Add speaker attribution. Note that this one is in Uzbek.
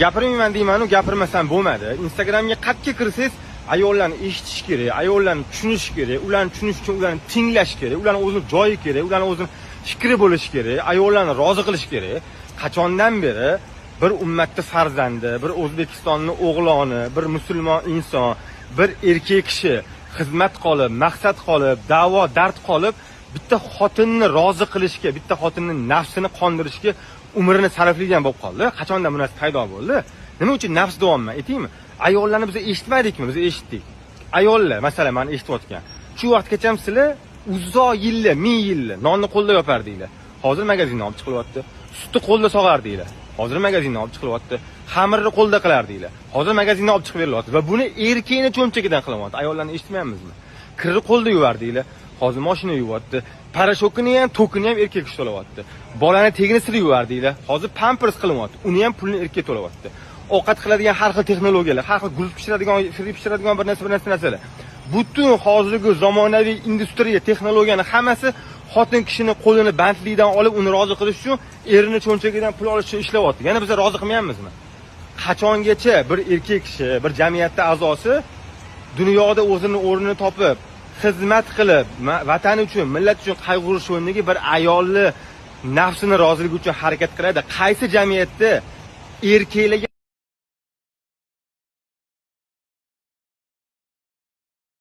Speaker 1: gapirmayman deyman-u, gapirmasam bo'lmadi. Instagramga qatga kirsangiz, ayollarni eshitish kerak, ayollarni tushunish kerak, ularni tushunish uchun ularni tinglash kerak, ularning o'zini joyi kerak, ularning o'zini fikri bo'lishi kerak, ayollarni rozi qilish kerak. Qachondan beri bir ummatning farzandi, bir O'zbekistonning o'g'loni, bir musulmon inson, bir erkak kishi xizmat qilib, maqsad qilib, da'vo dard qilib, bitta xotinni rozi qilishga, bitta xotinning nafsini qondirishga umrini sarflaydigan bo'lib qoldi. Qachondan bu narsa paydo bo'ldi? Nima uchun nafs davomman aytaymi? Ayollarni biz eshitmadikmi? Biz eshitdik. Ayollar, masalan, men eshitayotgan. Shu vaqtgacha sizlar uzoq yillar, ming yillar nonni qo'lda yopardinglar. Hozir magazindan olib chiqilyapti. Sutni qo'lda sog'ardinglar. Hozir magazindan olib chiqilyapti. Xamirni qo'lda qilardinglar. Hozir magazindan olib chiqib berilyapti va buni erkakni cho'mchagidan qilyapti. Ayollarni eshitmayapmizmi? Kirni qo'lda yuvardinglar. Hozir mashina yuvyapti. Parashokini ham, tokini ham erkak kishi to'layapti. Bolani tegnisini yuvardinglar. Hozir pampers qilyapti. Uni ham pulni erkak to'layapti. Ovqat qiladigan har xil texnologiyalar, har xil gul pishiradigan, fri pishiradigan bir narsalar. Butun hozirgi zamonaviy industriya, texnologiyani hammasi xotin kishining qo'lini bandlikdan olib, uni rozi qilish uchun erini cho'nchagidan pul olish uchun ishlayapti. Yana biz rozi qilmayapmizmi? Qachongacha bir erkak kishi, bir jamiyatning a'zosi dunyoda o'zini o'rnini topib, xizmat qilib, vatani uchun, millat uchun qayg'urish o'rniga bir ayolni nafsini roziligi uchun harakat qiladi? Qaysi jamiyatda erkaklarga